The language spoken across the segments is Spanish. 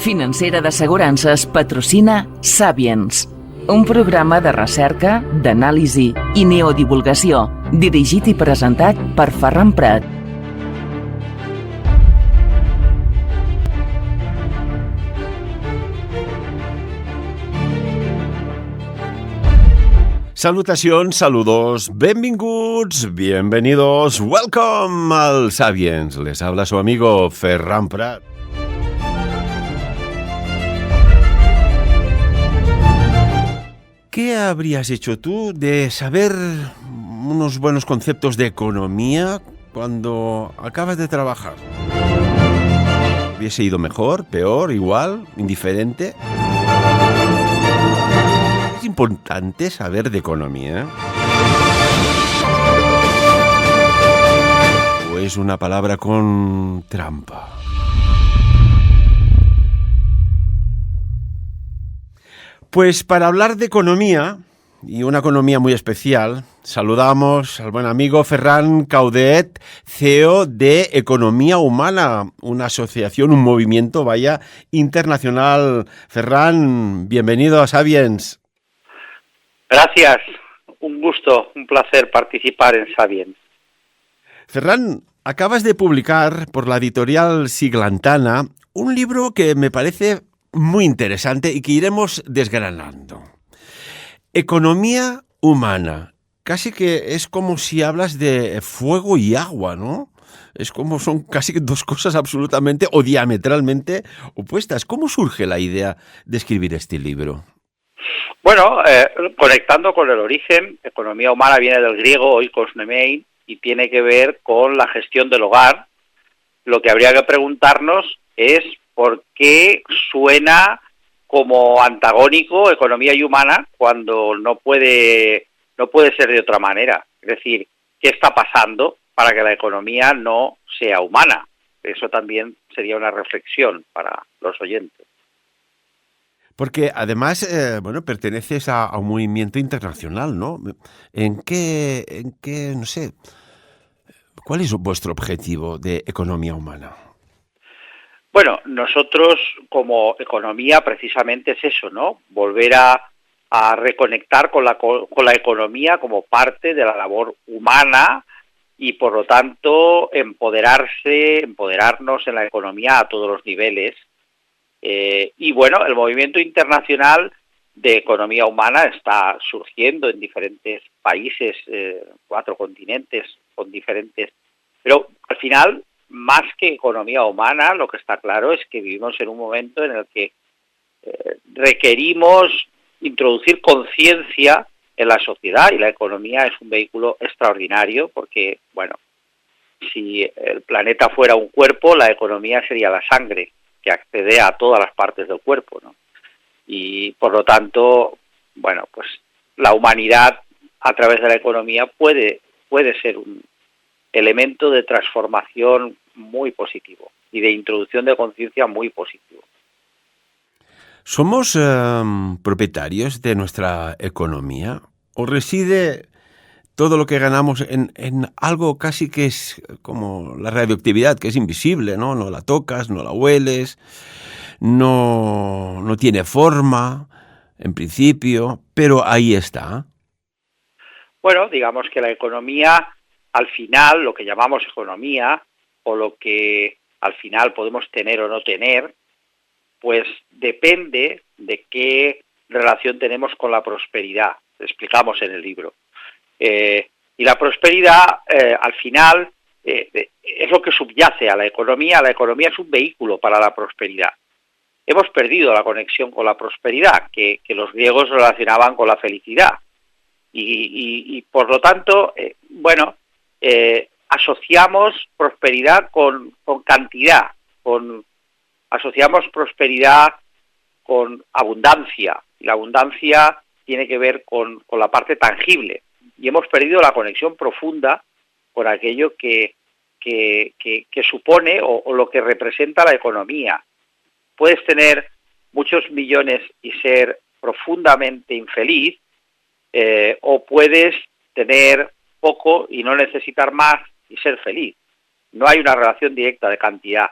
financera d'assegurances patrocina Sapiens, un programa de recerca, d'anàlisi i neodivulgació, dirigit i presentat per Ferran Prat. Salutacions, saludos, benvinguts, bienvenidos, welcome al Sapiens. Les habla su amigo Ferran Prat. ¿Qué habrías hecho tú de saber unos buenos conceptos de economía cuando acabas de trabajar? ¿Hubiese ido mejor, peor, igual, indiferente? Es importante saber de economía. ¿O es una palabra con trampa? Pues para hablar de economía, y una economía muy especial, saludamos al buen amigo Ferran Caudet, CEO de Economía Humana, una asociación, un movimiento, internacional. Ferran, bienvenido a Sapiens. Gracias, un gusto, un placer participar en Sapiens. Ferran, acabas de publicar por la editorial Siglantana un libro que me parece muy interesante y que iremos desgranando. Economía humana. Casi que es como si hablas de fuego y agua, ¿no? Es como son casi dos cosas absolutamente o diametralmente opuestas. ¿Cómo surge la idea de escribir este libro? Bueno, conectando con el origen, economía humana viene del griego oikos nemein y tiene que ver con la gestión del hogar. Lo que habría que preguntarnos es por qué suena como antagónico economía y humana cuando no puede ser de otra manera. Es decir, ¿qué está pasando para que la economía no sea humana? Eso también sería una reflexión para los oyentes. Porque además, perteneces a un movimiento internacional, ¿no? ¿En qué, no sé, cuál es vuestro objetivo de economía humana? Bueno, nosotros como economía precisamente es eso, ¿no? Volver a reconectar con la economía como parte de la labor humana y por lo tanto empoderarnos en la economía a todos los niveles. Y bueno, el movimiento internacional de economía humana está surgiendo en diferentes países, 4 continentes con diferentes... Pero al final, más que economía humana, lo que está claro es que vivimos en un momento en el que requerimos introducir conciencia en la sociedad y la economía es un vehículo extraordinario porque, bueno, si el planeta fuera un cuerpo, la economía sería la sangre que accede a todas las partes del cuerpo, ¿no? Y por lo tanto, bueno, pues la humanidad a través de la economía puede ser un elemento de transformación muy positivo y de introducción de conciencia muy positivo. ¿Somos propietarios de nuestra economía? ¿O reside todo lo que ganamos en algo casi que es como la radioactividad, que es invisible, ¿no? No la tocas, no la hueles, no tiene forma, en principio, pero ahí está. Bueno, digamos que la economía, al final, lo que llamamos economía, o lo que al final podemos tener o no tener, pues depende de qué relación tenemos con la prosperidad, lo explicamos en el libro. Y la prosperidad, al final, es lo que subyace a la economía. La economía es un vehículo para la prosperidad. Hemos perdido la conexión con la prosperidad, que los griegos relacionaban con la felicidad. Y por lo tanto, asociamos prosperidad con cantidad, asociamos prosperidad con abundancia. Y la abundancia tiene que ver con la parte tangible. Y hemos perdido la conexión profunda con aquello que supone o lo que representa la economía. Puedes tener muchos millones y ser profundamente infeliz, o puedes tener poco y no necesitar más y ser feliz. No hay una relación directa de cantidad.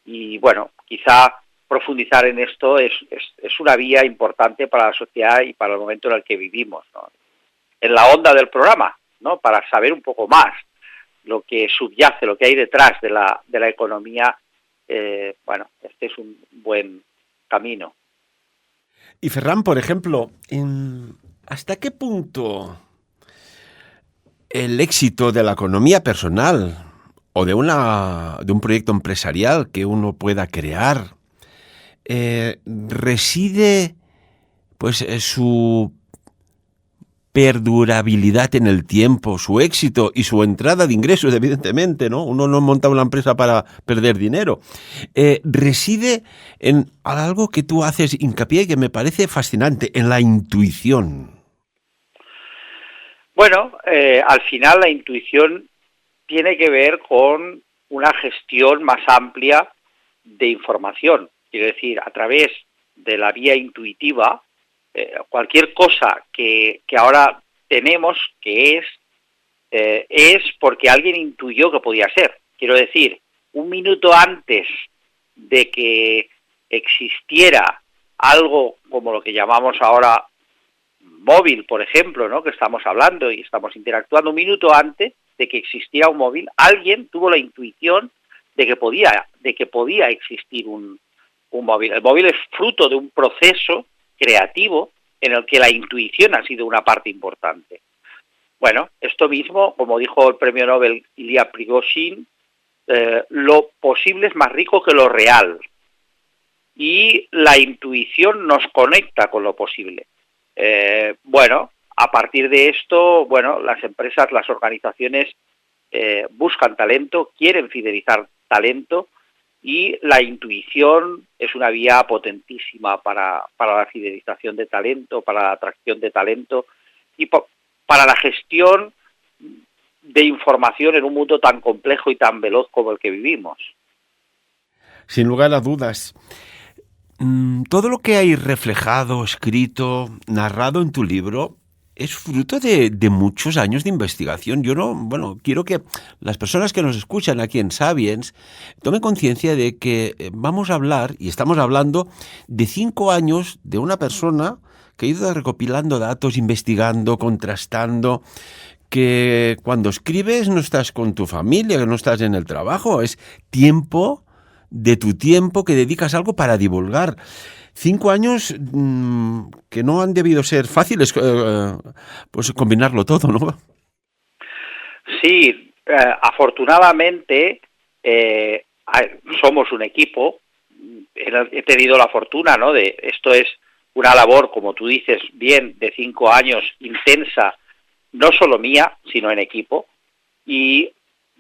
Y bueno, quizá profundizar en esto es una vía importante para la sociedad y para el momento en el que vivimos, ¿no? En la onda del programa, ¿no? Para saber un poco más lo que subyace, lo que hay detrás de la economía, este es un buen camino. Y Ferran, por ejemplo, ¿hasta qué punto el éxito de la economía personal o de un proyecto empresarial que uno pueda crear reside pues su perdurabilidad en el tiempo, su éxito y su entrada de ingresos, evidentemente, ¿no? Uno no monta una empresa para perder dinero. Reside en algo que tú haces hincapié y que me parece fascinante, en la intuición. Bueno, al final la intuición tiene que ver con una gestión más amplia de información. Quiero decir, a través de la vía intuitiva, cualquier cosa que ahora tenemos que es porque alguien intuyó que podía ser. Quiero decir, un minuto antes de que existiera algo como lo que llamamos ahora móvil, por ejemplo, ¿no? Que estamos hablando y estamos interactuando, un minuto antes de que existiera un móvil, alguien tuvo la intuición de que podía existir un móvil. El móvil es fruto de un proceso creativo en el que la intuición ha sido una parte importante. Bueno, esto mismo, como dijo el premio Nobel Ilya Prigozhin, lo posible es más rico que lo real. Y la intuición nos conecta con lo posible. A partir de esto, las empresas, las organizaciones buscan talento, quieren fidelizar talento, y la intuición es una vía potentísima para la fidelización de talento, para la atracción de talento y para la gestión de información en un mundo tan complejo y tan veloz como el que vivimos. Sin lugar a dudas. Todo lo que hay reflejado, escrito, narrado en tu libro es fruto de muchos años de investigación. Quiero que las personas que nos escuchan aquí en Sapiens tomen conciencia de que vamos a hablar, y estamos hablando, de 5 años de una persona que ha ido recopilando datos, investigando, contrastando, que cuando escribes no estás con tu familia, que no estás en el trabajo, es tiempo de tu tiempo que dedicas a algo para divulgar. 5 años que no han debido ser fáciles, pues combinarlo todo, ¿no? Sí, afortunadamente somos un equipo. He tenido la fortuna, ¿no? Esto es una labor, como tú dices bien, de 5 años intensa, no solo mía, sino en equipo, y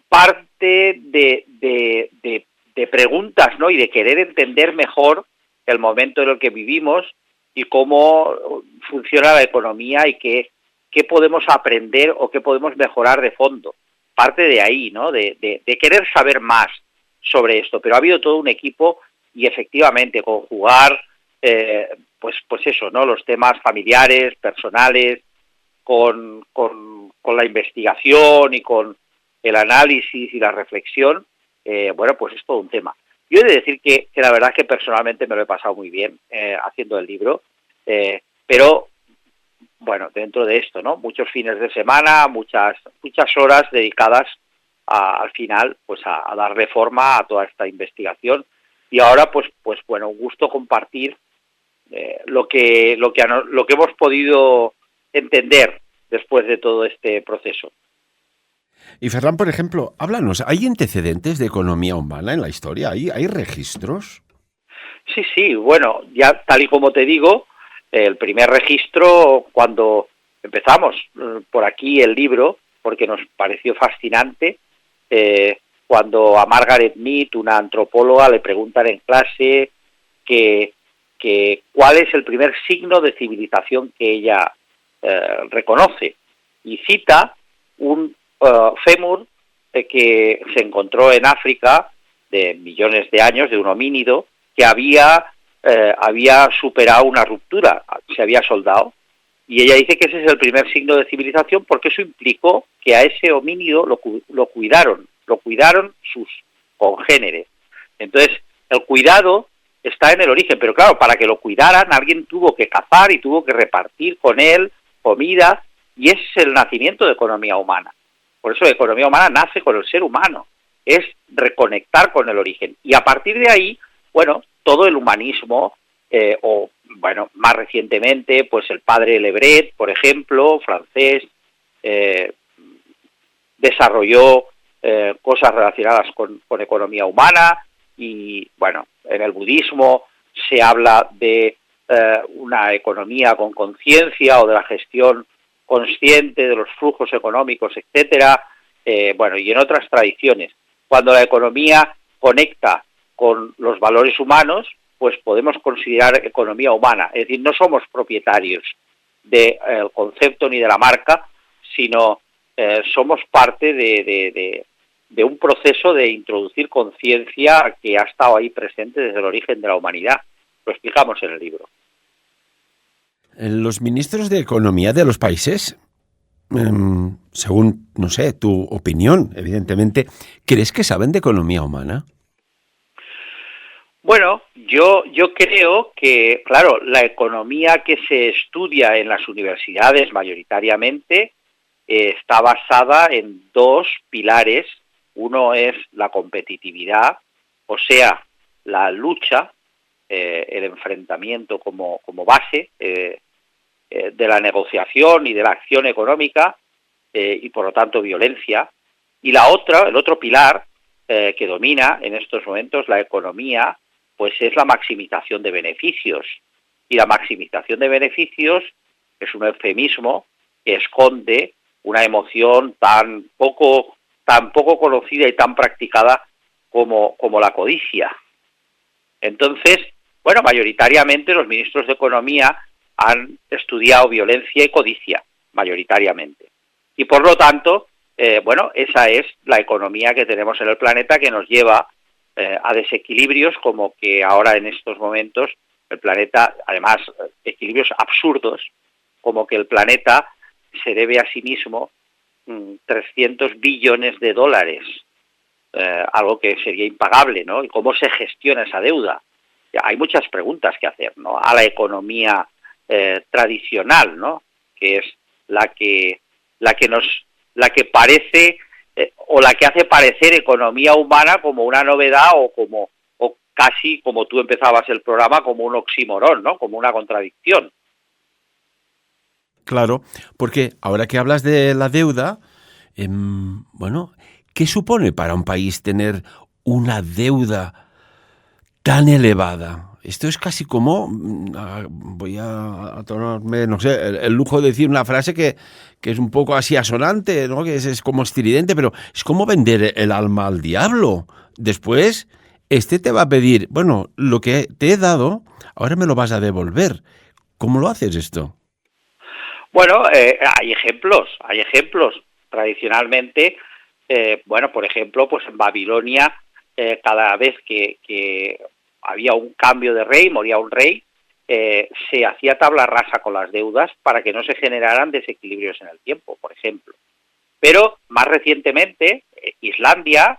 parte de preguntas, ¿no? Y de querer entender mejor el momento en el que vivimos y cómo funciona la economía y qué podemos aprender o qué podemos mejorar de fondo. Parte de ahí, ¿no? De querer saber más sobre esto. Pero ha habido todo un equipo y efectivamente conjugar, pues eso, ¿no? Los temas familiares, personales, con la investigación y con el análisis y la reflexión, pues es todo un tema. Yo he de decir que la verdad es que personalmente me lo he pasado muy bien haciendo el libro, pero bueno, dentro de esto, ¿no? Muchos fines de semana, muchas horas dedicadas al final, pues a darle forma a toda esta investigación. Y ahora, pues bueno, un gusto compartir lo que hemos podido entender después de todo este proceso. Y Ferran, por ejemplo, háblanos, ¿hay antecedentes de economía humana en la historia? ¿Hay registros? Sí, bueno, ya tal y como te digo, el primer registro, cuando empezamos por aquí el libro, porque nos pareció fascinante, cuando a Margaret Mead, una antropóloga, le preguntan en clase que cuál es el primer signo de civilización que ella reconoce, y cita un fémur que se encontró en África de millones de años, de un homínido que había superado una ruptura, se había soldado, y ella dice que ese es el primer signo de civilización porque eso implicó que a ese homínido lo cuidaron sus congéneres. Entonces, el cuidado está en el origen, pero claro, para que lo cuidaran alguien tuvo que cazar y tuvo que repartir con él comida, y ese es el nacimiento de economía humana. Por eso la economía humana nace con el ser humano, es reconectar con el origen. Y a partir de ahí, bueno, todo el humanismo, más recientemente, pues el padre Le Bret, por ejemplo, francés, desarrolló cosas relacionadas con economía humana, y bueno, en el budismo se habla de una economía con conciencia o de la gestión consciente de los flujos económicos, etcétera, y en otras tradiciones. Cuando la economía conecta con los valores humanos, pues podemos considerar economía humana. Es decir, no somos propietarios del concepto ni de la marca, sino somos parte de un proceso de introducir conciencia que ha estado ahí presente desde el origen de la humanidad. Lo explicamos en el libro. Los ministros de Economía de los países, según, no sé, tu opinión, evidentemente, ¿crees que saben de economía humana? Bueno, yo creo que, claro, la economía que se estudia en las universidades mayoritariamente está basada en dos pilares. Uno es la competitividad, o sea, la lucha, el enfrentamiento como base de la negociación y de la acción económica, y por lo tanto violencia. Y el otro pilar que domina en estos momentos la economía, pues es la maximización de beneficios. Y la maximización de beneficios es un eufemismo que esconde una emoción tan poco conocida y tan practicada como la codicia. Entonces, bueno, mayoritariamente los ministros de Economía han estudiado violencia y codicia, mayoritariamente. Y por lo tanto, esa es la economía que tenemos en el planeta, que nos lleva a desequilibrios como que ahora en estos momentos el planeta, además equilibrios absurdos, como que el planeta se debe a sí mismo 300 billones de dólares, algo que sería impagable, ¿no? ¿Y cómo se gestiona esa deuda? Hay muchas preguntas que hacer, ¿no? A la economía tradicional, ¿no? Que es la que parece o la que hace parecer economía humana como una novedad o casi, como tú empezabas el programa, como un oxímoron, ¿no? Como una contradicción. Claro, porque ahora que hablas de la deuda, ¿qué supone para un país tener una deuda tan elevada? Esto es casi como, voy a tomarme, no sé, el lujo de decir una frase que es un poco así asonante, ¿no? Que es como estridente, pero es como vender el alma al diablo. Después, te va a pedir, bueno, lo que te he dado, ahora me lo vas a devolver. ¿Cómo lo haces esto? Bueno, hay ejemplos. Tradicionalmente, por ejemplo, pues en Babilonia, cada vez que había un cambio de rey, moría un rey, se hacía tabla rasa con las deudas para que no se generaran desequilibrios en el tiempo, por ejemplo. Pero más recientemente, Islandia,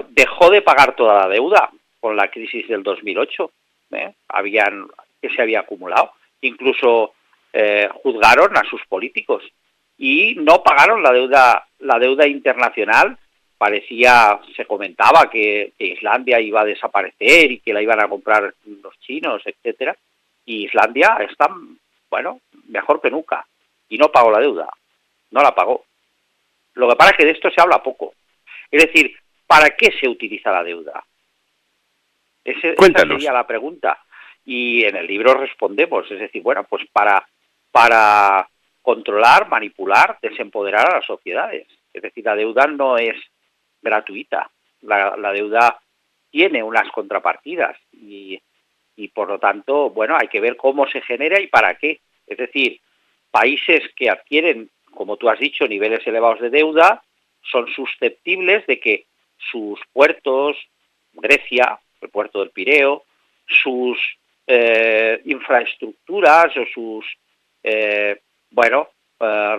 dejó de pagar toda la deuda con la crisis del 2008, que se había acumulado. Incluso juzgaron a sus políticos y no pagaron la deuda internacional. Se comentaba que Islandia iba a desaparecer y que la iban a comprar los chinos, etcétera. Y Islandia está, mejor que nunca. Y no pagó la deuda. No la pagó. Lo que pasa es que de esto se habla poco. Es decir, ¿para qué se utiliza la deuda? Esa sería la pregunta. Y en el libro respondemos. Es decir, pues para controlar, manipular, desempoderar a las sociedades. Es decir, la deuda no es gratuita. La deuda tiene unas contrapartidas y por lo tanto, hay que ver cómo se genera y para qué. Es decir, países que adquieren, como tú has dicho, niveles elevados de deuda, son susceptibles de que sus puertos, Grecia, el puerto del Pireo, sus infraestructuras o sus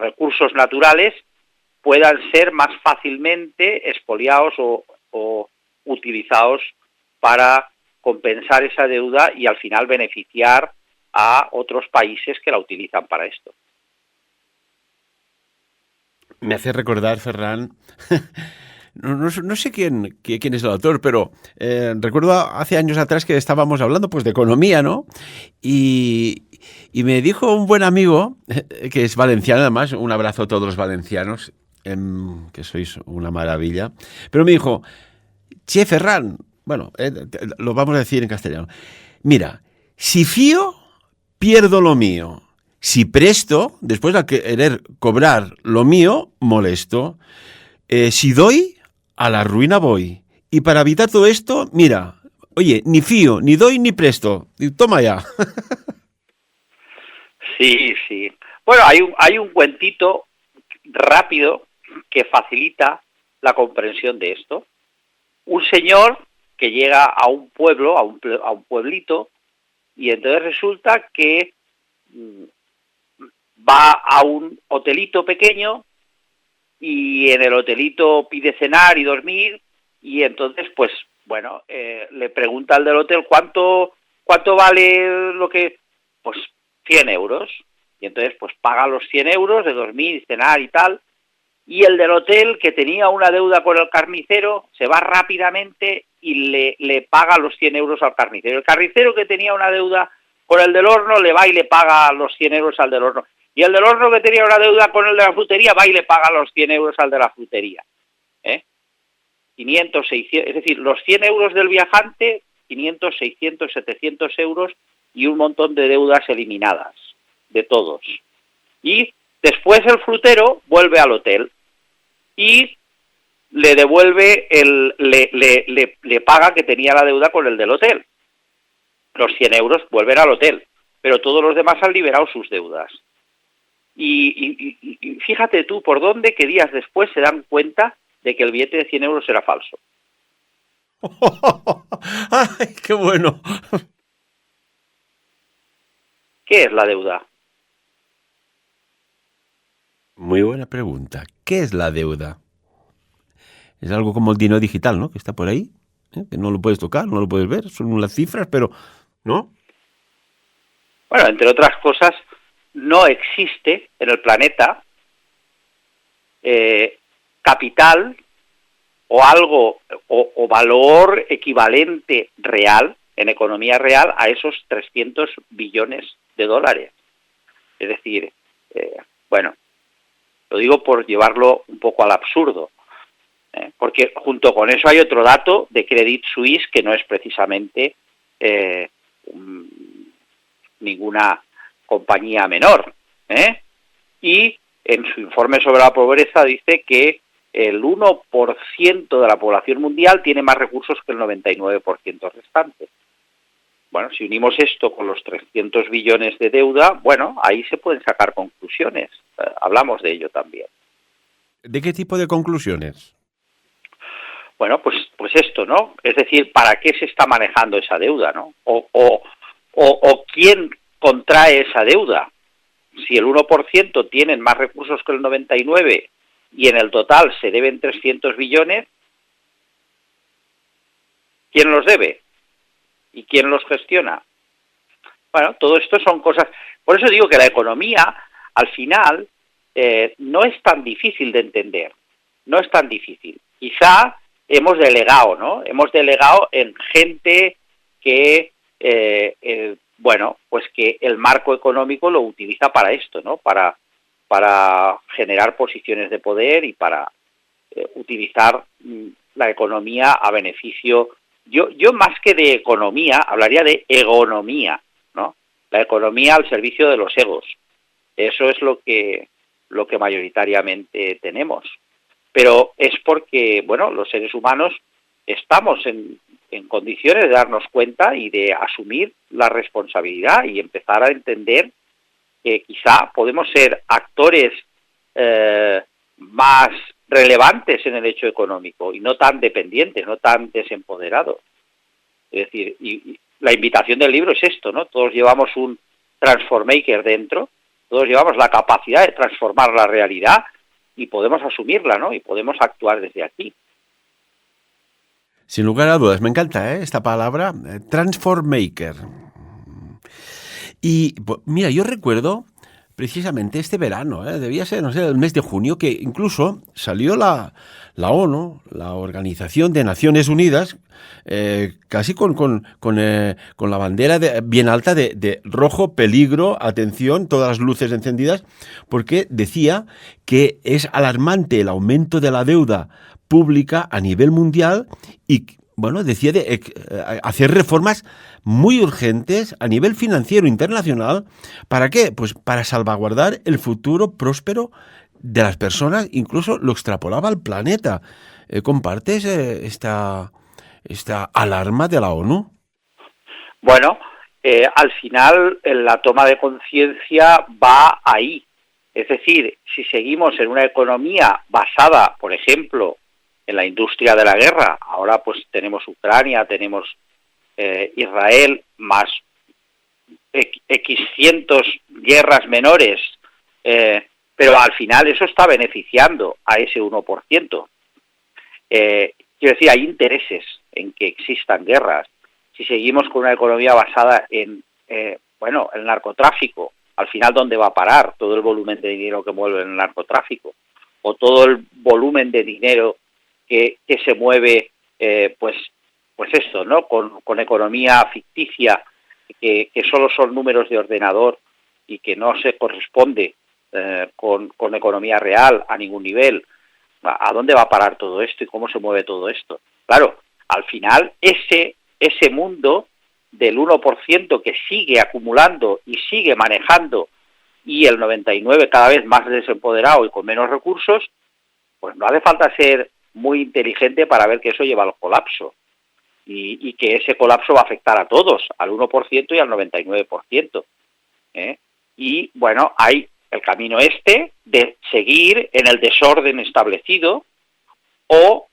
recursos naturales puedan ser más fácilmente expoliados o utilizados para compensar esa deuda y al final beneficiar a otros países que la utilizan para esto. Me hace recordar, Ferran, no sé quién es el autor, pero recuerdo hace años atrás que estábamos hablando pues de economía, ¿no? Y me dijo un buen amigo, que es valenciano además, un abrazo a todos los valencianos, que sois una maravilla, pero me dijo, che, Ferran, bueno, lo vamos a decir en castellano, mira, si fío, pierdo lo mío. Si presto, después de querer cobrar lo mío, molesto. Si doy, a la ruina voy. Y para evitar todo esto, mira, oye, ni fío, ni doy, ni presto. Toma ya. Sí, sí. Bueno, hay un cuentito rápido que facilita la comprensión de esto. Un señor que llega a un pueblo, a un pueblito, y entonces resulta que va a un hotelito pequeño y en el hotelito pide cenar y dormir y entonces pues bueno, le pregunta al del hotel cuánto vale lo que, pues 100 euros, y entonces pues paga los 100 euros de dormir y cenar y tal, y el del hotel que tenía una deuda con el carnicero se va rápidamente y le paga los 100 euros al carnicero. El carnicero que tenía una deuda con el del horno le va y le paga los 100 euros al del horno. Y el del horno que tenía una deuda con el de la frutería va y le paga los 100 euros al de la frutería. 500, 600, es decir, los 100 euros del viajante, 500, 600, 700 euros y un montón de deudas eliminadas, de todos. Y después el frutero vuelve al hotel y le devuelve, le paga que tenía la deuda con el del hotel. Los 100 euros vuelven al hotel, pero todos los demás han liberado sus deudas. Y fíjate tú por dónde que días después se dan cuenta de que el billete de 100 euros era falso. ¡Ay, qué bueno! ¿Qué es la deuda? Muy buena pregunta. ¿Qué es la deuda? Es algo como el dinero digital, ¿no? Que está por ahí, que no lo puedes tocar, no lo puedes ver, son las cifras, pero ¿no? Bueno, entre otras cosas, no existe en el planeta capital o algo o valor equivalente real en economía real a esos 300 billones de dólares. Es decir, bueno, lo digo por llevarlo un poco al absurdo, porque junto con eso hay otro dato de Credit Suisse que no es precisamente ninguna compañía menor, y en su informe sobre la pobreza dice que el 1% de la población mundial tiene más recursos que el 99% restante. Bueno, si unimos esto con los 300 billones de deuda, bueno, ahí se pueden sacar conclusiones. Hablamos de ello también. ¿De qué tipo de conclusiones? Bueno, pues esto, ¿no? Es decir, ¿para qué se está manejando esa deuda, no? O quién contrae esa deuda. Si el 1% tienen más recursos que el 99% y en el total se deben 300 billones, ¿quién los debe? ¿Y quién los gestiona? Bueno, todo esto son cosas... Por eso digo que la economía, al final, no es tan difícil de entender. No es tan difícil. Quizá hemos delegado, ¿no? Hemos delegado en gente que, bueno, pues que el marco económico lo utiliza para esto, ¿no? Para generar posiciones de poder y para utilizar la economía a beneficio. Yo más que de economía hablaría de egonomía, ¿no? La economía al servicio de los egos. Eso es lo que mayoritariamente tenemos. Pero es porque, bueno, los seres humanos estamos en condiciones de darnos cuenta y de asumir la responsabilidad y empezar a entender que quizá podemos ser actores más relevantes en el hecho económico y no tan dependientes, no tan desempoderados. Es decir, y la invitación del libro es esto, ¿no? Todos llevamos un transformaker dentro, todos llevamos la capacidad de transformar la realidad y podemos asumirla, ¿no? Y podemos actuar desde aquí. Sin lugar a dudas, me encanta esta palabra, transform maker. Y mira, yo recuerdo precisamente este verano, debía ser, no sé, el mes de junio, que incluso salió la ONU, la Organización de Naciones Unidas, casi con la bandera bien alta de rojo, peligro, atención, todas las luces encendidas, porque decía que es alarmante el aumento de la deuda pública a nivel mundial y, bueno, decía de hacer reformas muy urgentes a nivel financiero internacional. ¿Para qué? Pues para salvaguardar el futuro próspero de las personas, incluso lo extrapolaba al planeta. ¿Compartes esta alarma de la ONU? Bueno, al final la toma de conciencia va ahí. Es decir, si seguimos en una economía basada, por ejemplo, en la industria de la guerra, ahora pues tenemos Ucrania, tenemos Israel, más X cientos guerras menores, pero al final eso está beneficiando a ese 1%. Quiero decir, hay intereses en que existan guerras. Si seguimos con una economía basada en, el narcotráfico, al final, ¿dónde va a parar todo el volumen de dinero que mueve el narcotráfico? O todo el volumen de dinero que se mueve, pues esto, ¿no? Con economía ficticia, que solo son números de ordenador y que no se corresponde con economía real a ningún nivel. ¿A dónde va a parar todo esto y cómo se mueve todo esto? Claro, al final ese mundo del 1% que sigue acumulando y sigue manejando y el 99% cada vez más desempoderado y con menos recursos, pues no hace falta ser muy inteligente para ver que eso lleva al colapso y que ese colapso va a afectar a todos, al 1% y al 99%. Y bueno, hay el camino de seguir en el desorden establecido o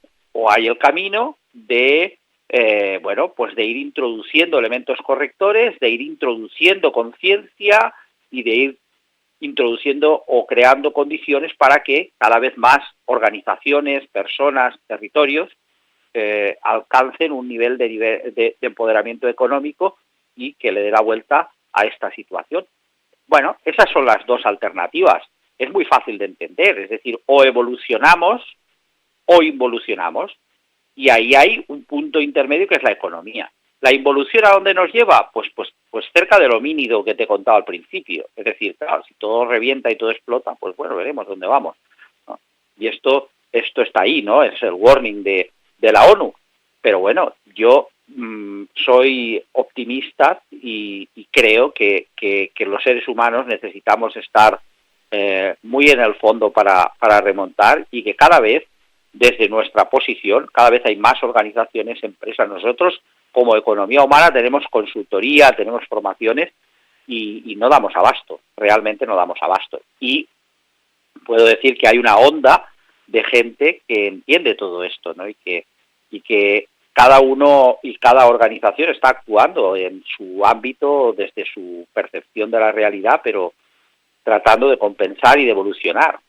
hay el camino de de ir introduciendo elementos correctores, de ir introduciendo conciencia y de ir introduciendo o creando condiciones para que cada vez más organizaciones, personas, territorios alcancen un nivel de empoderamiento económico y que le dé la vuelta a esta situación. Bueno, esas son las dos alternativas. Es muy fácil de entender, es decir, o evolucionamos o involucionamos. Y ahí hay un punto intermedio que es la economía. ¿La involución a dónde nos lleva? Pues cerca del homínido que te he contado al principio. Es decir, claro, si todo revienta y todo explota, pues bueno, veremos dónde vamos, ¿no? Y esto está ahí, ¿no? Es el warning de la ONU. Pero bueno, yo soy optimista y creo que los seres humanos necesitamos estar muy en el fondo para remontar y que cada vez, desde nuestra posición, cada vez hay más organizaciones, empresas. Nosotros, como economía humana, tenemos consultoría, tenemos formaciones y no damos abasto, realmente no damos abasto. Y puedo decir que hay una onda de gente que entiende todo esto, ¿no? Y que cada uno y cada organización está actuando en su ámbito desde su percepción de la realidad, pero tratando de compensar y de evolucionar.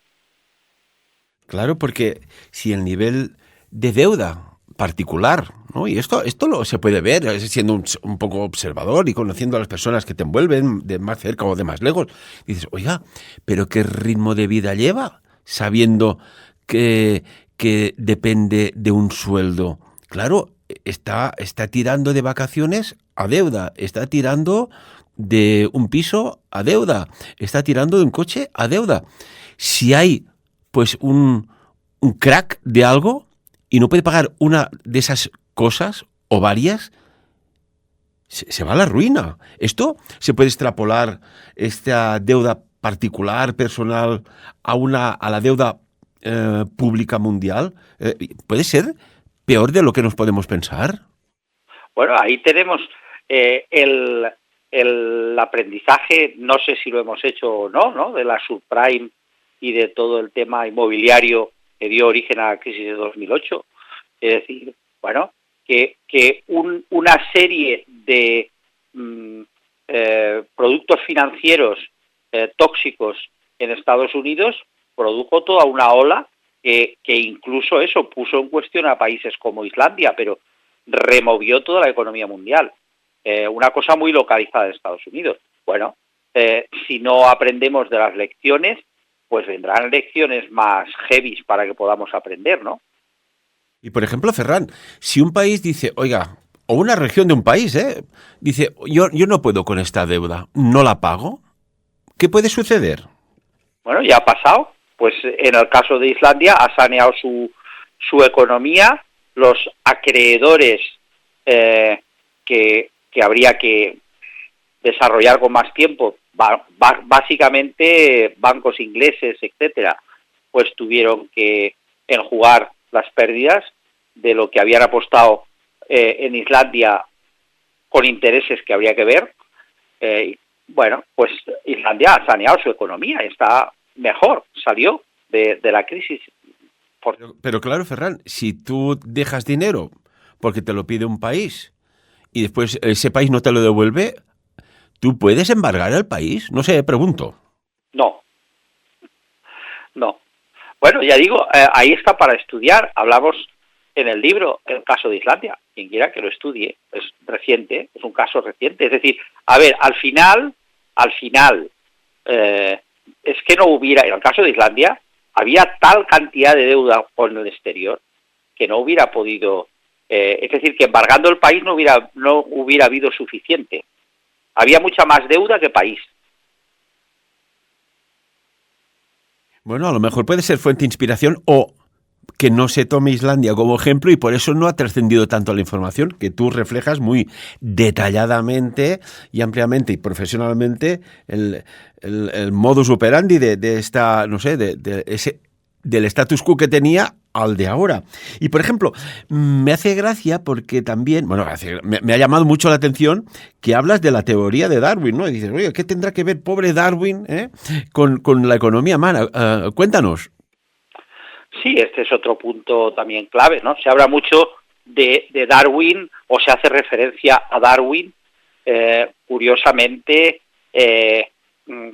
Claro, porque si el nivel de deuda particular, ¿no? Y esto se puede ver siendo un poco observador y conociendo a las personas que te envuelven de más cerca o de más lejos. Y dices, oiga, ¿pero qué ritmo de vida lleva? Sabiendo que depende de un sueldo. Claro, está tirando de vacaciones a deuda, está tirando de un piso a deuda, está tirando de un coche a deuda. Si hay pues un crack de algo y no puede pagar una de esas cosas o varias, se va a la ruina. Esto se puede extrapolar, esta deuda particular, personal, a la deuda pública mundial. ¿Puede ser peor de lo que nos podemos pensar? Bueno, ahí tenemos el aprendizaje, no sé si lo hemos hecho o no, ¿no?, de la subprime y de todo el tema inmobiliario que dio origen a la crisis de 2008. Es decir, bueno, que una serie de productos financieros tóxicos en Estados Unidos produjo toda una ola que incluso eso puso en cuestión a países como Islandia, pero removió toda la economía mundial. Una cosa muy localizada en Estados Unidos. Bueno, si no aprendemos de las lecciones, pues vendrán lecciones más heavy para que podamos aprender, ¿no? Y por ejemplo, Ferran, si un país dice, oiga, o una región de un país, dice, yo no puedo con esta deuda, no la pago, ¿qué puede suceder? Bueno, ya ha pasado. Pues en el caso de Islandia ha saneado su economía, los acreedores que habría que desarrollar con más tiempo, básicamente bancos ingleses, etcétera, pues tuvieron que enjugar las pérdidas de lo que habían apostado en Islandia con intereses que habría que ver. Bueno, pues Islandia ha saneado su economía, está mejor, salió de la crisis. Pero claro, Ferran, si tú dejas dinero porque te lo pide un país y después ese país no te lo devuelve, ¿tú puedes embargar el país? No sé, pregunto. No. Bueno, ya digo, ahí está para estudiar. Hablamos en el libro el caso de Islandia. Quien quiera que lo estudie, es reciente, es un caso reciente. Es decir, a ver, al final, es que no hubiera, en el caso de Islandia, había tal cantidad de deuda con el exterior que no hubiera podido, es decir, que embargando el país no hubiera habido suficiente. Había mucha más deuda que país. Bueno, a lo mejor puede ser fuente de inspiración o que no se tome Islandia como ejemplo y por eso no ha trascendido tanto la información que tú reflejas muy detalladamente y ampliamente y profesionalmente el modus operandi de esta, no sé, del status quo que tenía al de ahora. Y, por ejemplo, me hace gracia porque también, bueno, me ha llamado mucho la atención que hablas de la teoría de Darwin, ¿no? Y dices, oye, ¿qué tendrá que ver pobre Darwin con la economía humana? Cuéntanos. Sí, este es otro punto también clave, ¿no? Se habla mucho de Darwin o se hace referencia a Darwin, curiosamente,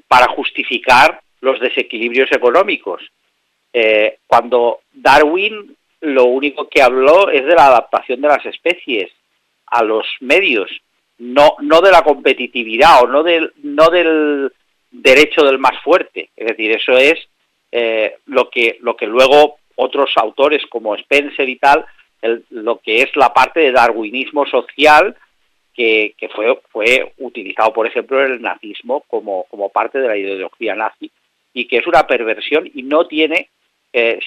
para justificar los desequilibrios económicos. Cuando Darwin lo único que habló es de la adaptación de las especies a los medios, no de la competitividad o no del derecho del más fuerte. Es decir, eso es lo que luego otros autores como Spencer y tal, lo que es la parte de darwinismo social que fue utilizado, por ejemplo, en el nazismo como parte de la ideología nazi y que es una perversión y no tiene,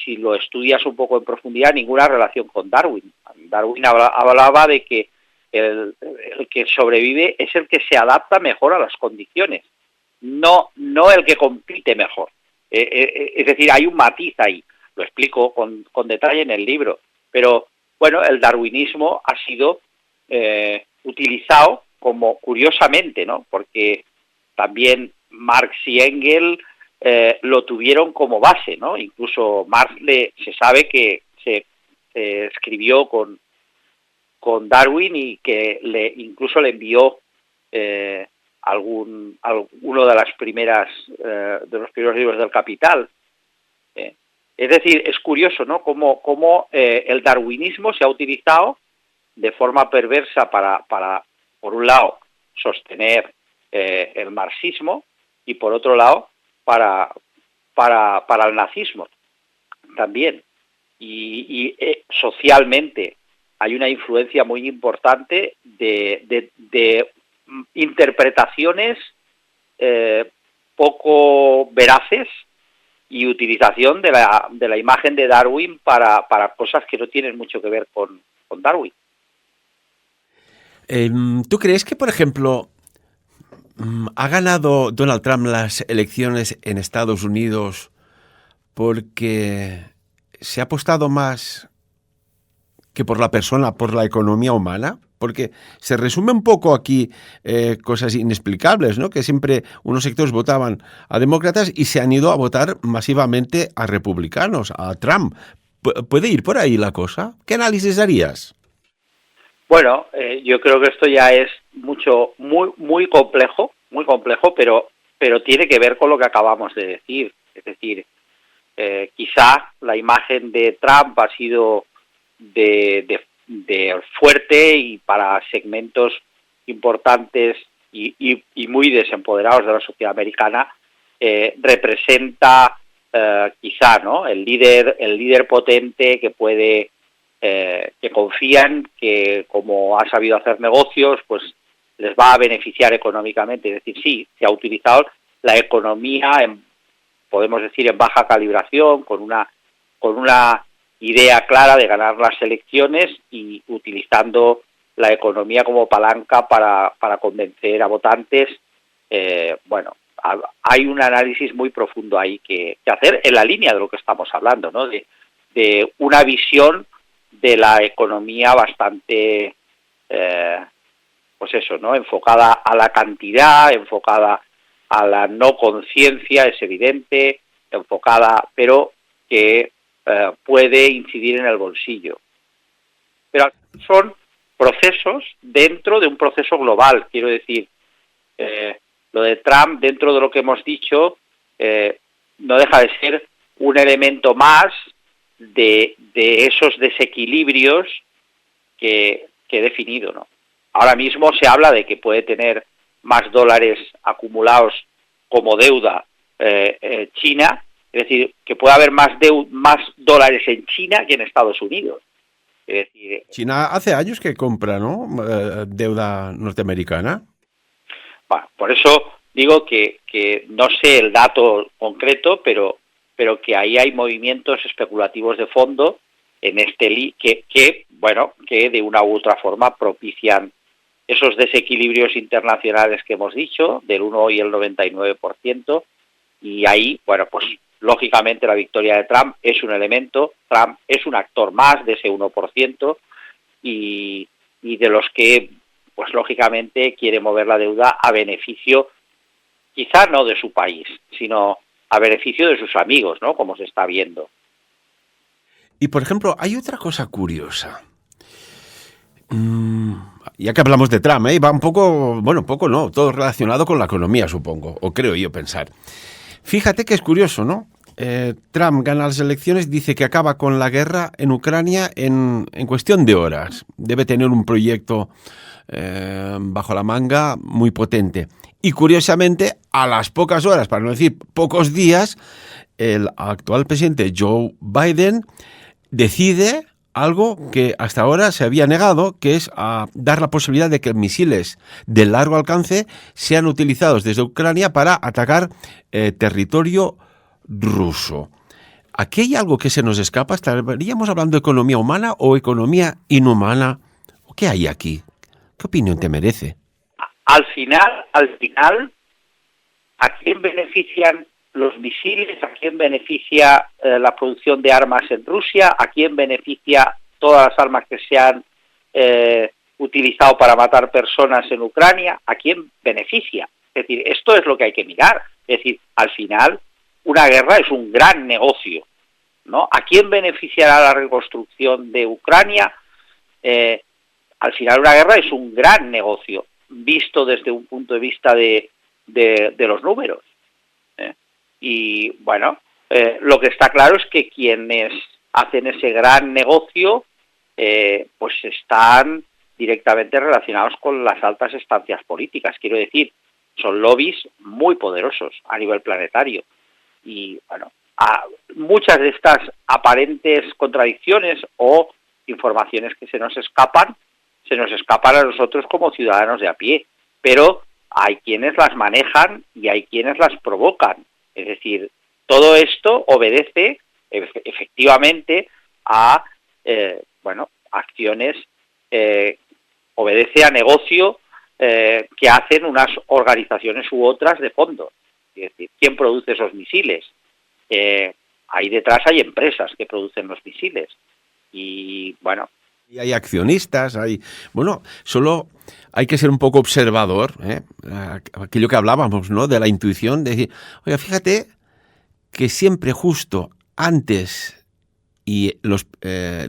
si lo estudias un poco en profundidad, ninguna relación con Darwin. Darwin hablaba de que el que sobrevive es el que se adapta mejor a las condiciones, no el que compite mejor. Es decir, hay un matiz ahí, lo explico con detalle en el libro, pero bueno, el darwinismo ha sido utilizado como curiosamente, ¿no? Porque también Marx y Engels lo tuvieron como base, ¿no? Incluso Marx se sabe que se escribió con Darwin y que incluso le envió uno de los primeros libros del Capital. Es decir, es curioso, ¿no? Cómo el darwinismo se ha utilizado de forma perversa para por un lado, sostener el marxismo y por otro lado, para el nazismo también. Y socialmente hay una influencia muy importante de interpretaciones poco veraces y utilización de la imagen de Darwin para cosas que no tienen mucho que ver con Darwin. ¿Tú crees que, por ejemplo, ha ganado Donald Trump las elecciones en Estados Unidos porque se ha apostado más que por la persona, por la economía humana? Porque se resume un poco aquí cosas inexplicables, ¿no? Que siempre unos sectores votaban a demócratas y se han ido a votar masivamente a republicanos, a Trump. ¿Puede ir por ahí la cosa? ¿Qué análisis harías? Bueno, yo creo que esto ya es muy complejo, pero tiene que ver con lo que acabamos de decir. Es decir, quizá la imagen de Trump ha sido de fuerte y para segmentos importantes y muy desempoderados de la sociedad americana, representa quizá, ¿no?, el líder potente que puede, que confían que, como ha sabido hacer negocios, pues les va a beneficiar económicamente. Es decir, sí, se ha utilizado la economía, podemos decir, en baja calibración, con una idea clara de ganar las elecciones y utilizando la economía como palanca para convencer a votantes. Hay un análisis muy profundo ahí que hacer en la línea de lo que estamos hablando, ¿no?, de una visión de la economía bastante, pues eso, ¿no?, enfocada a la cantidad, enfocada a la no conciencia, es evidente, enfocada, pero que puede incidir en el bolsillo. Pero son procesos dentro de un proceso global, quiero decir, lo de Trump, dentro de lo que hemos dicho, no deja de ser un elemento más de esos desequilibrios que he definido, ¿no? Ahora mismo se habla de que puede tener más dólares acumulados como deuda China, es decir, que puede haber más dólares en China que en Estados Unidos. Es decir, China hace años que compra, ¿no?, deuda norteamericana. Bueno, por eso digo que no sé el dato concreto, pero que ahí hay movimientos especulativos de fondo en que de una u otra forma propician esos desequilibrios internacionales que hemos dicho, del 1 y el 99%, y ahí, bueno, pues lógicamente la victoria de Trump es un elemento. Trump es un actor más de ese 1%, y de los que, pues lógicamente, quiere mover la deuda a beneficio, quizá no de su país, sino a beneficio de sus amigos, ¿no?, como se está viendo. Y, por ejemplo, hay otra cosa curiosa. Ya que hablamos de Trump, va un poco, no, todo relacionado con la economía, supongo, o creo yo pensar. Fíjate que es curioso, ¿no? Trump gana las elecciones, dice que acaba con la guerra en Ucrania en cuestión de horas. Debe tener un proyecto bajo la manga muy potente. Y curiosamente, a las pocas horas, para no decir pocos días, el actual presidente Joe Biden decide algo que hasta ahora se había negado, que es a dar la posibilidad de que misiles de largo alcance sean utilizados desde Ucrania para atacar territorio ruso. ¿Aquí hay algo que se nos escapa? ¿Estaríamos hablando de economía humana o economía inhumana? ¿Qué hay aquí? ¿Qué opinión te merece? Al final, ¿a quién benefician los misiles? ¿A quién beneficia la producción de armas en Rusia? ¿A quién beneficia todas las armas que se han utilizado para matar personas en Ucrania? ¿A quién beneficia? Es decir, esto es lo que hay que mirar. Es decir, al final, una guerra es un gran negocio, ¿no? ¿A quién beneficiará la reconstrucción de Ucrania? Al final, una guerra es un gran negocio, visto desde un punto de vista de los números. Y bueno, lo que está claro es que quienes hacen ese gran negocio, pues están directamente relacionados con las altas estancias políticas. Quiero decir, son lobbies muy poderosos a nivel planetario. Y bueno, muchas de estas aparentes contradicciones o informaciones que se nos escapan a nosotros como ciudadanos de a pie, pero hay quienes las manejan y hay quienes las provocan. Es decir, todo esto obedece efectivamente a acciones, obedece a negocio que hacen unas organizaciones u otras de fondo. Es decir, ¿quién produce esos misiles? Ahí detrás hay empresas que producen los misiles. Y bueno, y hay accionistas, solo hay que ser un poco observador, aquello que hablábamos, ¿no?, de la intuición, de decir, oiga, fíjate que siempre justo antes y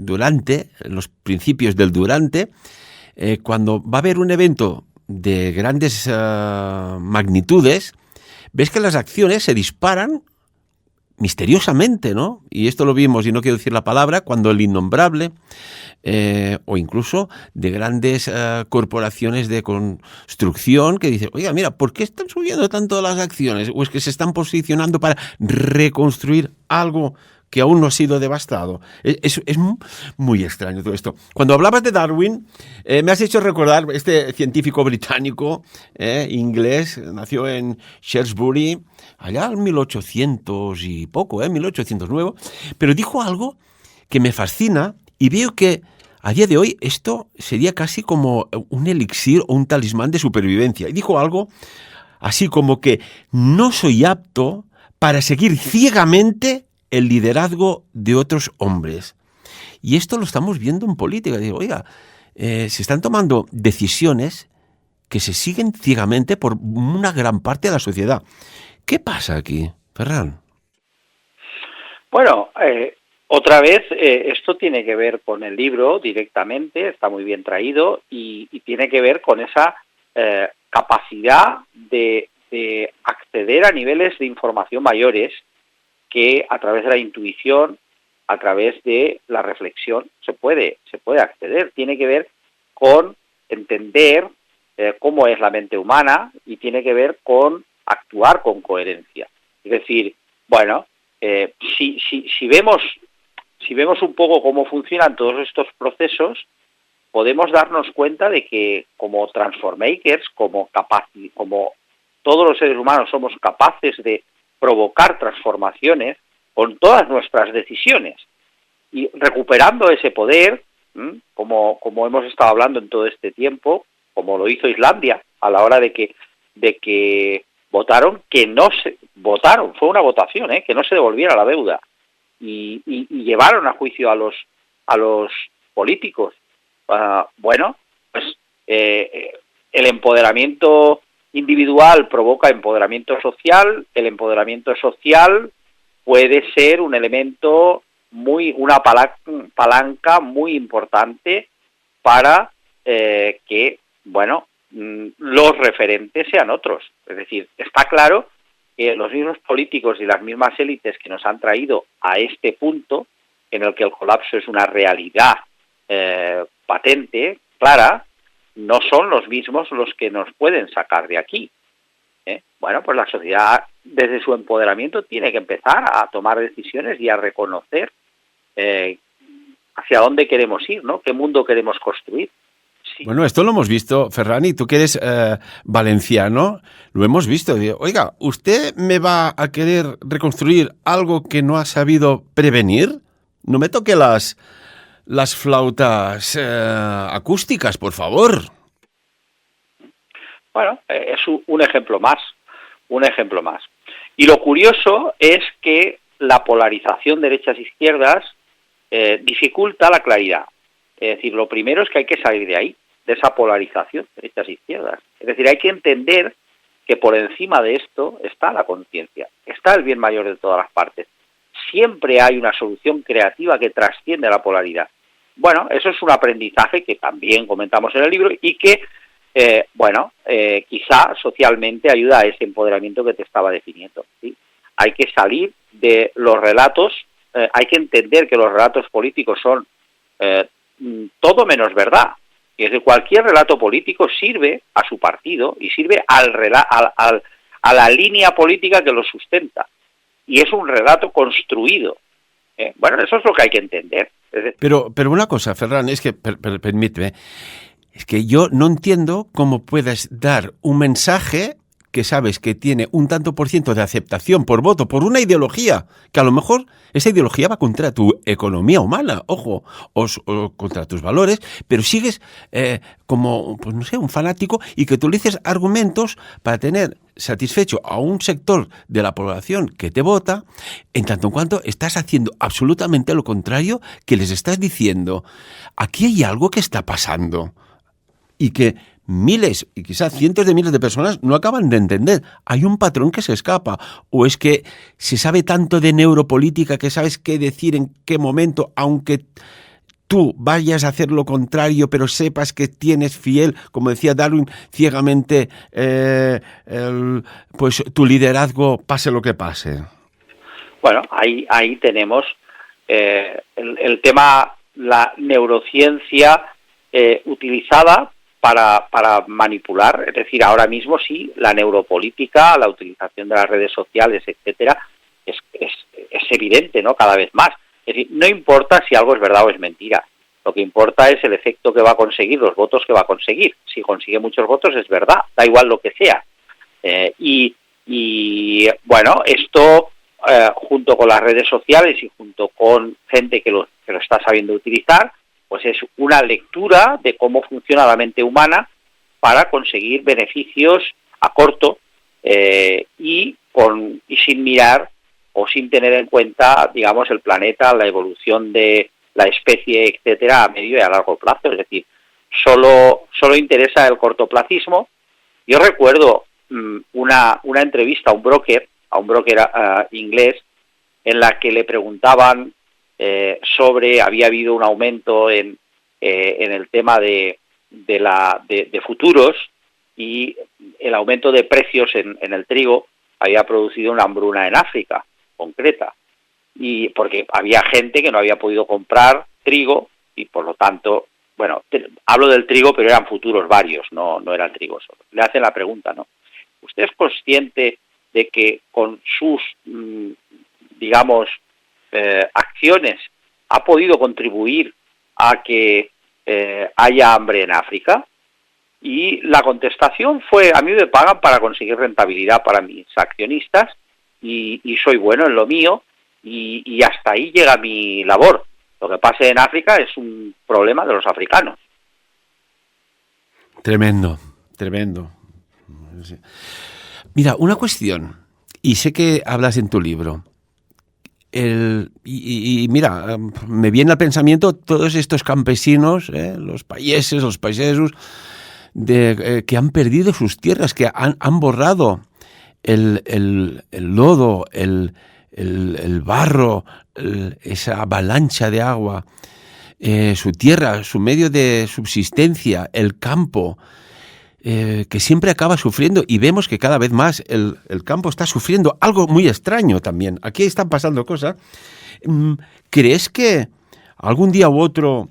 durante, los principios del durante, cuando va a haber un evento de grandes magnitudes, ves que las acciones se disparan misteriosamente, ¿no? Y esto lo vimos, y no quiero decir la palabra, cuando el innombrable, o incluso de grandes corporaciones de construcción que dicen, oiga, mira, ¿por qué están subiendo tanto las acciones? ¿O es que se están posicionando para reconstruir algo que aún no ha sido devastado? Es muy extraño todo esto. Cuando hablabas de Darwin, me has hecho recordar este científico británico, inglés, nació en Shrewsbury, allá en 1800 y poco, 1809, pero dijo algo que me fascina y veo que a día de hoy esto sería casi como un elixir o un talismán de supervivencia. Y dijo algo así como que no soy apto para seguir ciegamente el liderazgo de otros hombres. Y esto lo estamos viendo en política. Digo, oiga, se están tomando decisiones que se siguen ciegamente por una gran parte de la sociedad. ¿Qué pasa aquí, Ferran? Bueno, otra vez, esto tiene que ver con el libro directamente, está muy bien traído, y tiene que ver con esa capacidad de acceder a niveles de información mayores que a través de la intuición, a través de la reflexión, se puede acceder. Tiene que ver con entender cómo es la mente humana y tiene que ver con actuar con coherencia. Es decir, bueno, si vemos un poco cómo funcionan todos estos procesos, podemos darnos cuenta de que como transformakers, como todos los seres humanos somos capaces de provocar transformaciones con todas nuestras decisiones y recuperando ese poder, como hemos estado hablando en todo este tiempo, como lo hizo Islandia a la hora de que votaron, fue una votación, que no se devolviera la deuda y llevaron a juicio a los políticos. Bueno, pues el empoderamiento individual provoca empoderamiento social, el empoderamiento social puede ser un elemento una palanca muy importante para que, bueno, los referentes sean otros. Es decir, está claro que los mismos políticos y las mismas élites que nos han traído a este punto, en el que el colapso es una realidad patente, clara, no son los mismos los que nos pueden sacar de aquí. Bueno, pues la sociedad, desde su empoderamiento, tiene que empezar a tomar decisiones y a reconocer hacia dónde queremos ir, ¿no? ¿Qué mundo queremos construir? Sí. Bueno, esto lo hemos visto, Ferran, y tú que eres valenciano, lo hemos visto. Oiga, ¿usted me va a querer reconstruir algo que no ha sabido prevenir? No me toque las flautas acústicas, por favor. Bueno, es un ejemplo más. Y lo curioso es que la polarización derechas-izquierdas dificulta la claridad. Es decir, lo primero es que hay que salir de ahí, de esa polarización derechas-izquierdas. Es decir, hay que entender que por encima de esto está la conciencia, está el bien mayor de todas las partes. Siempre hay una solución creativa que trasciende la polaridad. Bueno, eso es un aprendizaje que también comentamos en el libro y que, quizá socialmente ayuda a ese empoderamiento que te estaba definiendo, ¿sí? Hay que salir de los relatos, hay que entender que los relatos políticos son todo menos verdad. Y es que cualquier relato político sirve a su partido y sirve a la línea política que lo sustenta. Y es un relato construido. Bueno, eso es lo que hay que entender. Pero una cosa, Ferran, es que, permíteme, es que yo no entiendo cómo puedes dar un mensaje que sabes que tiene un tanto por ciento de aceptación por voto, por una ideología, que a lo mejor esa ideología va contra tu economía humana, ojo, o contra tus valores, pero sigues como, pues no sé, un fanático y que utilices argumentos para tener satisfecho a un sector de la población que te vota, en tanto en cuanto estás haciendo absolutamente lo contrario que les estás diciendo. Aquí hay algo que está pasando y que miles y quizás cientos de miles de personas no acaban de entender. Hay un patrón que se escapa, o es que se sabe tanto de neuropolítica que sabes qué decir en qué momento, aunque tú vayas a hacer lo contrario, pero sepas que tienes fiel, como decía Darwin, ciegamente pues tu liderazgo, pase lo que pase. Bueno, ahí tenemos el tema, la neurociencia utilizada para manipular, es decir, ahora mismo sí, la neuropolítica, la utilización de las redes sociales, etcétera, es evidente, ¿no? Cada vez más. Es decir, no importa si algo es verdad o es mentira, lo que importa es el efecto que va a conseguir, los votos que va a conseguir. Si consigue muchos votos es verdad, da igual lo que sea. Y bueno, esto junto con las redes sociales y junto con gente que lo está sabiendo utilizar, pues es una lectura de cómo funciona la mente humana para conseguir beneficios a corto y sin mirar o sin tener en cuenta, digamos, el planeta, la evolución de la especie, etcétera, a medio y a largo plazo. Es decir, solo interesa el cortoplacismo. Yo recuerdo una entrevista a un broker inglés, en la que le preguntaban había habido un aumento en el tema de futuros, y el aumento de precios en el trigo había producido una hambruna en África concreta, y porque había gente que no había podido comprar trigo y por lo tanto, bueno, hablo del trigo, pero eran futuros varios, no era el trigo solo. Le hacen la pregunta, ¿no? ¿Usted es consciente de que con sus, digamos, acciones ha podido contribuir a que haya hambre en África? Y la contestación fue: a mí me pagan para conseguir rentabilidad para mis accionistas y soy bueno en lo mío y hasta ahí llega mi labor. Lo que pase en África es un problema de los africanos. Tremendo. Mira, una cuestión, y sé que hablas en tu libro. Mira, me viene al pensamiento todos estos campesinos, los paisesos, que han perdido sus tierras, que han borrado el lodo, el barro, esa avalancha de agua, su tierra, su medio de subsistencia, el campo, que siempre acaba sufriendo, y vemos que cada vez más el campo está sufriendo algo muy extraño también. Aquí están pasando cosas. ¿Crees que algún día u otro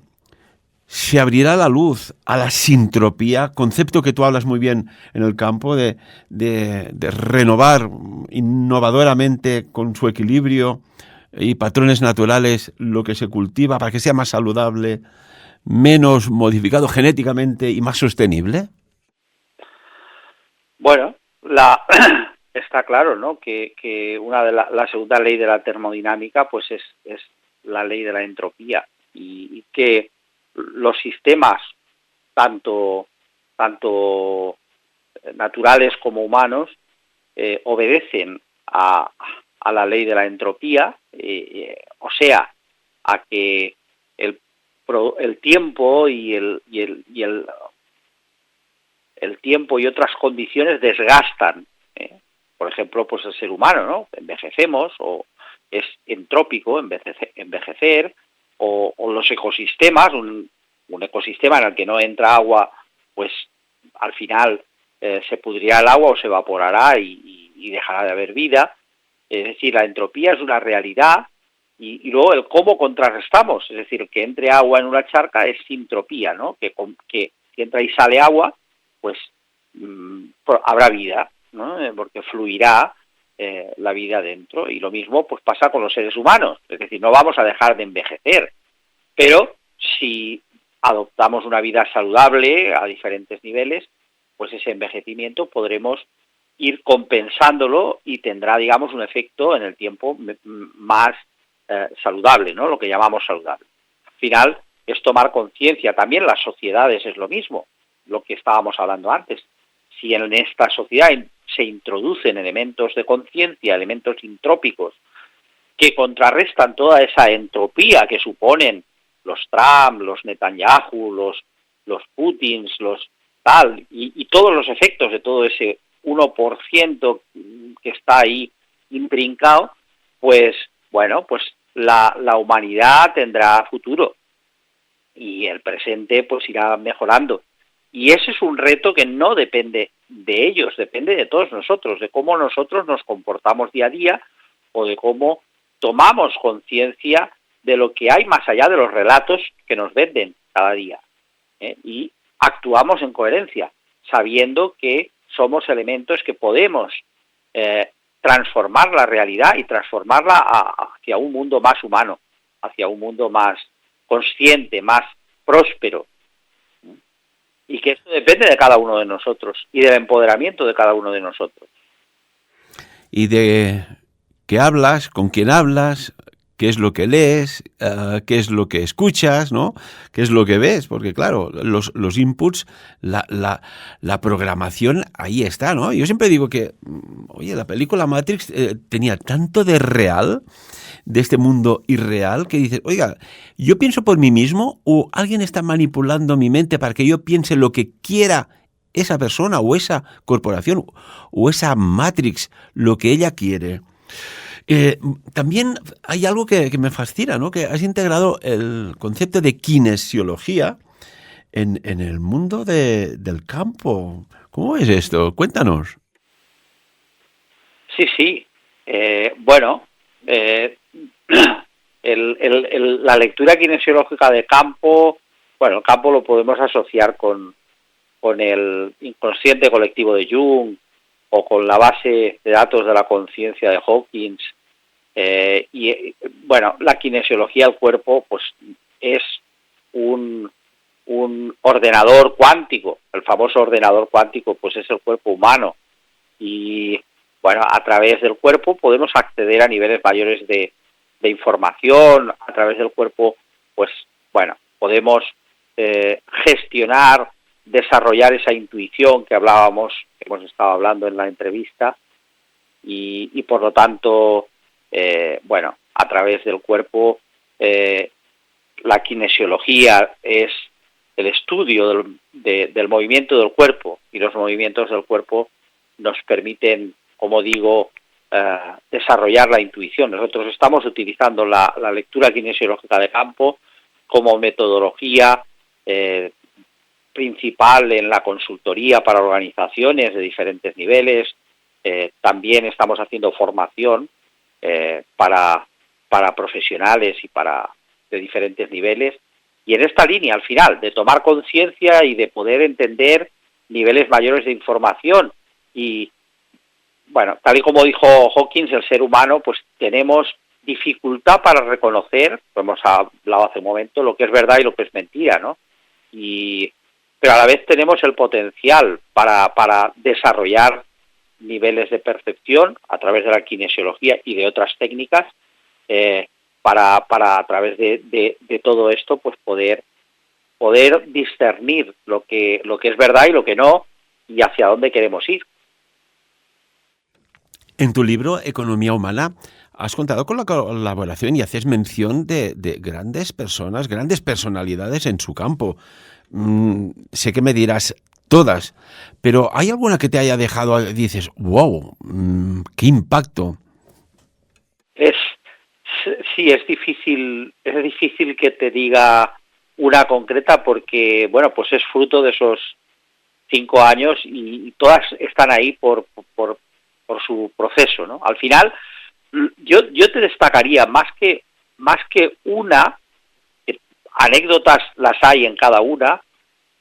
se abrirá la luz a la sintropía, concepto que tú hablas muy bien en el campo, de renovar innovadoramente con su equilibrio y patrones naturales lo que se cultiva para que sea más saludable, menos modificado genéticamente y más sostenible? Bueno, está claro, ¿no?, que una de la segunda ley de la termodinámica pues es la ley de la entropía, y que los sistemas tanto naturales como humanos obedecen a la ley de la entropía, o sea, a que el tiempo y el tiempo y otras condiciones desgastan, por ejemplo, pues el ser humano, ¿no? Envejecemos, o es entrópico envejecer, o los ecosistemas, un ecosistema en el que no entra agua, pues al final se pudrirá el agua o se evaporará y dejará de haber vida. Es decir, la entropía es una realidad, y luego el cómo contrarrestamos, es decir, que entre agua en una charca es sintropía, ¿no? Que si entra y sale agua, pues habrá vida, ¿no? Porque fluirá la vida dentro, y lo mismo pues pasa con los seres humanos, es decir, no vamos a dejar de envejecer, pero si adoptamos una vida saludable a diferentes niveles, pues ese envejecimiento podremos ir compensándolo y tendrá, digamos, un efecto en el tiempo más saludable, ¿no? Lo que llamamos saludable. Al final es tomar conciencia. También las sociedades es lo mismo, lo que estábamos hablando antes. Si en esta sociedad se introducen elementos de conciencia, elementos intrópicos, que contrarrestan toda esa entropía que suponen los Trump, los Netanyahu, los Putins, los tal, y todos los efectos de todo ese 1% que está ahí intrincado, pues bueno, pues la humanidad tendrá futuro, y el presente pues irá mejorando. Y ese es un reto que no depende de ellos, depende de todos nosotros, de cómo nosotros nos comportamos día a día, o de cómo tomamos conciencia de lo que hay más allá de los relatos que nos venden cada día, y actuamos en coherencia, sabiendo que somos elementos que podemos transformar la realidad y transformarla hacia un mundo más humano, hacia un mundo más consciente, más próspero, y que esto depende de cada uno de nosotros y del empoderamiento de cada uno de nosotros. Y de qué hablas, con quién hablas, qué es lo que lees, qué es lo que escuchas, ¿no? Qué es lo que ves, porque claro, los inputs, la programación, ahí está, ¿no? Yo siempre digo que, oye, la película Matrix tenía tanto de real, de este mundo irreal, que dices, oiga, ¿yo pienso por mí mismo o alguien está manipulando mi mente para que yo piense lo que quiera esa persona o esa corporación o esa Matrix, lo que ella quiere? También hay algo que me fascina, ¿no? Que has integrado el concepto de kinesiología en el mundo del campo. ¿Cómo es esto? Cuéntanos. Sí. La lectura kinesiológica de campo, el campo lo podemos asociar con el inconsciente colectivo de Jung o con la base de datos de la conciencia de Hawkins. La kinesiología del cuerpo pues es un ordenador cuántico. El famoso ordenador cuántico pues es el cuerpo humano, y a través del cuerpo podemos acceder a niveles mayores de información. A través del cuerpo podemos gestionar, desarrollar esa intuición que hemos estado hablando en la entrevista, y por lo tanto a través del cuerpo la kinesiología es el estudio del movimiento del cuerpo, y los movimientos del cuerpo nos permiten, como digo, desarrollar la intuición. Nosotros estamos utilizando la lectura kinesiológica de campo como metodología principal en la consultoría para organizaciones de diferentes niveles. También estamos haciendo formación para profesionales y de diferentes niveles, y en esta línea, al final, de tomar conciencia y de poder entender niveles mayores de información. Y tal y como dijo Hawkins, el ser humano pues tenemos dificultad para reconocer, hemos hablado hace un momento, lo que es verdad y lo que es mentira, ¿no? Pero a la vez tenemos el potencial para desarrollar niveles de percepción a través de la kinesiología y de otras técnicas, para a través de todo esto pues poder discernir lo que es verdad y lo que no, y hacia dónde queremos ir. En tu libro Economía Humana has contado con la colaboración y haces mención de grandes personas, grandes personalidades en su campo. Sé que me dirás todas, pero ¿hay alguna que te haya dejado, dices, wow, qué impacto? Es difícil que te diga una concreta, porque pues es fruto de esos 5 años y todas están ahí por su proceso, ¿no? Al final, yo te destacaría más que una, anécdotas las hay en cada una.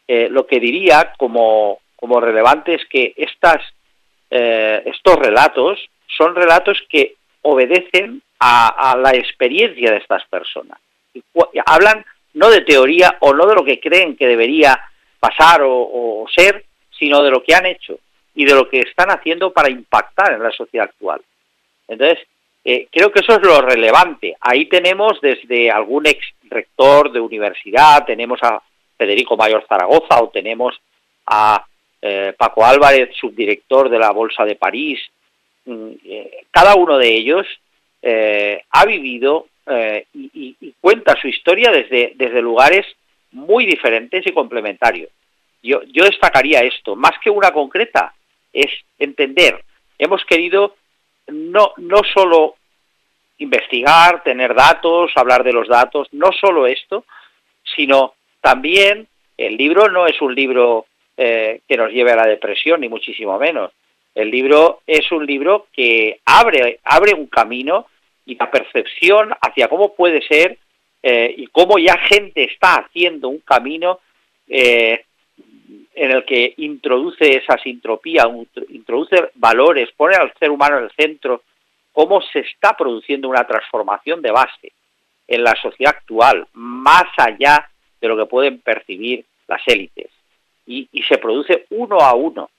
Lo que diría como relevante es que estos relatos son relatos que obedecen a la experiencia de estas personas. Y hablan no de teoría o no de lo que creen que debería pasar o ser, sino de lo que han hecho y de lo que están haciendo para impactar en la sociedad actual. Entonces, creo que eso es lo relevante. Ahí tenemos desde algún ex rector de universidad, tenemos a Federico Mayor Zaragoza, o tenemos a Paco Álvarez, subdirector de la Bolsa de París. Cada uno de ellos ha vivido y cuenta su historia desde lugares muy diferentes y complementarios. Yo destacaría esto, más que una concreta, es entender. Hemos querido no solo investigar, tener datos, hablar de los datos, no solo esto, sino también el libro no es un libro que nos lleve a la depresión, ni muchísimo menos. El libro es un libro que abre un camino y la percepción hacia cómo puede ser y cómo ya gente está haciendo un camino en el que introduce esa sintropía, introduce valores, pone al ser humano en el centro, cómo se está produciendo una transformación de base en la sociedad actual, más allá de lo que pueden percibir las élites. Y se produce uno a uno,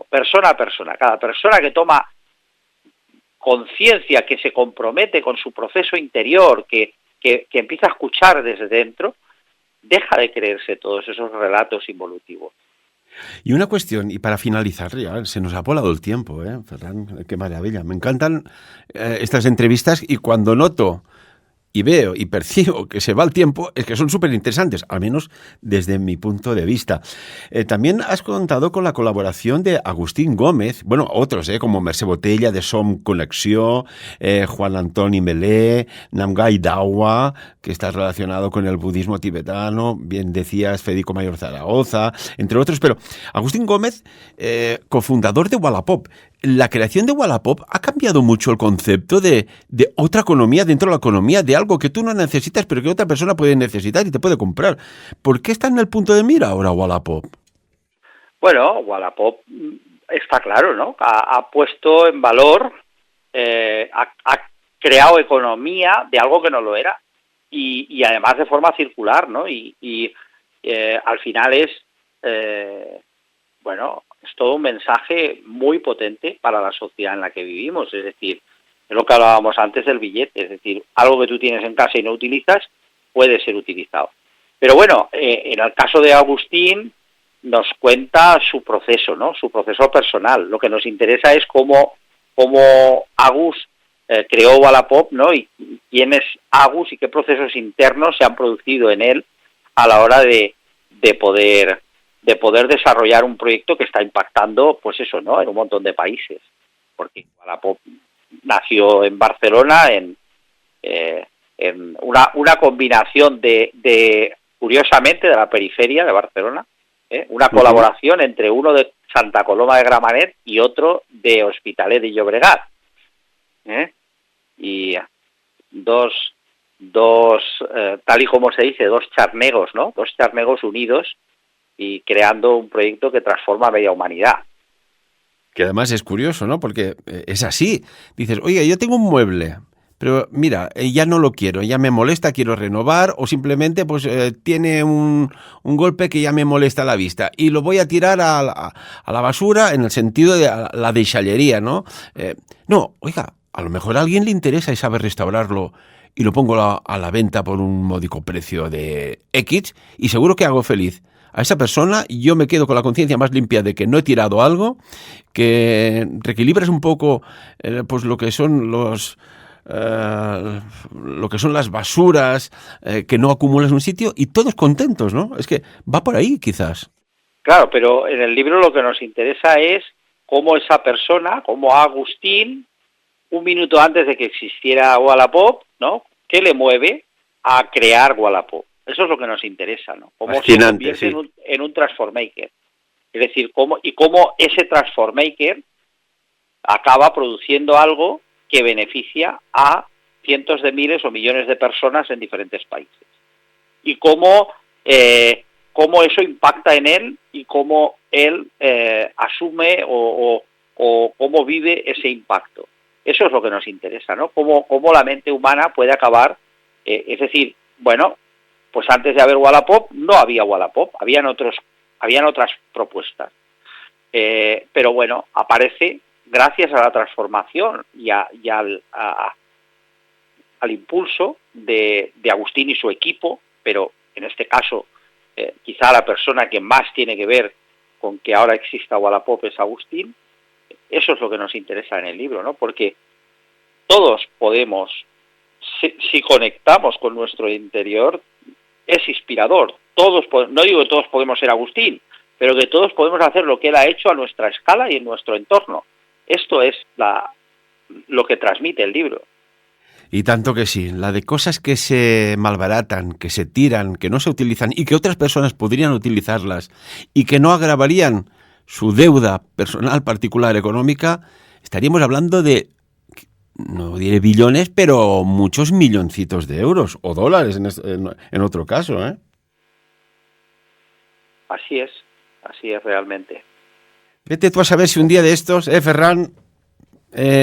persona a persona. Cada persona que toma conciencia, que se compromete con su proceso interior, que empieza a escuchar desde dentro, deja de creerse todos esos relatos involutivos. Y una cuestión, y para finalizar, ya se nos ha volado el tiempo, Ferran, qué maravilla. Me encantan estas entrevistas y cuando noto y veo y percibo que se va el tiempo, es que son súper interesantes, al menos desde mi punto de vista. También has contado con la colaboración de Agustín Gómez, bueno, otros, como Mercè Botella, de Som Connexió, Juan Antoni Melé, Namgai Dawa, que está relacionado con el budismo tibetano, bien decías Federico Mayor Zaragoza, entre otros, pero Agustín Gómez, cofundador de Wallapop. La creación de Wallapop ha cambiado mucho el concepto de otra economía dentro de la economía, de algo que tú no necesitas, pero que otra persona puede necesitar y te puede comprar. ¿Por qué está en el punto de mira ahora Wallapop? Bueno, Wallapop está claro, ¿no? Ha puesto en valor, ha creado economía de algo que no lo era y además de forma circular, ¿no? Y al final es todo un mensaje muy potente para la sociedad en la que vivimos, es decir, es lo que hablábamos antes del billete, es decir, algo que tú tienes en casa y no utilizas puede ser utilizado. Pero bueno, en el caso de Agustín nos cuenta su proceso, ¿no? Su proceso personal. Lo que nos interesa es cómo Agus creó Wallapop, ¿no? Y quién es Agus y qué procesos internos se han producido en él a la hora de poder desarrollar un proyecto que está impactando, pues eso, ¿no? En un montón de países. Porque Wallapop nació en Barcelona en una combinación de curiosamente de la periferia de Barcelona, una colaboración entre uno de Santa Coloma de Gramenet y otro de Hospitalet de Llobregat, y dos tal y como se dice, dos charnegos, ¿no? Dos charnegos unidos y creando un proyecto que transforma a media humanidad. Que además es curioso, ¿no? Porque es así. Dices, oye, yo tengo un mueble, pero mira, ya no lo quiero, ya me molesta, quiero renovar, o simplemente pues tiene un golpe que ya me molesta la vista y lo voy a tirar a la basura en el sentido de la deixallería, ¿no? No, oiga, a lo mejor a alguien le interesa y sabe restaurarlo y lo pongo a la venta por un módico precio de X y seguro que hago feliz a esa persona y yo me quedo con la conciencia más limpia de que no he tirado algo, que reequilibras un poco pues lo que son las basuras que no acumulas en un sitio y todos contentos, ¿no? Es que va por ahí quizás. Claro, pero en el libro lo que nos interesa es cómo esa persona, como Agustín, un minuto antes de que existiera Wallapop, ¿no? ¿Qué le mueve a crear Wallapop? Eso es lo que nos interesa, ¿no? Cómo se convierte en un transformaker. Es decir, cómo ese transformaker acaba produciendo algo que beneficia a cientos de miles o millones de personas en diferentes países. Y cómo eso impacta en él y cómo él asume o cómo vive ese impacto. Eso es lo que nos interesa, ¿no? Cómo la mente humana puede acabar, es decir, bueno, pues antes de haber Wallapop no había Wallapop, habían otras propuestas. Pero bueno, aparece gracias a la transformación y al impulso de Agustín y su equipo, pero en este caso quizá la persona que más tiene que ver con que ahora exista Wallapop es Agustín. Eso es lo que nos interesa en el libro, ¿no? Porque todos podemos, si conectamos con nuestro interior, es inspirador. No digo que todos podemos ser Agustín, pero que todos podemos hacer lo que él ha hecho a nuestra escala y en nuestro entorno. Esto es lo que transmite el libro. Y tanto que sí, la de cosas que se malbaratan, que se tiran, que no se utilizan y que otras personas podrían utilizarlas y que no agravarían su deuda personal, particular, económica, estaríamos hablando de no diré billones, pero muchos milloncitos de euros o dólares en otro caso, ¿eh? Así es realmente. Vete tú a saber si un día de estos, Ferran,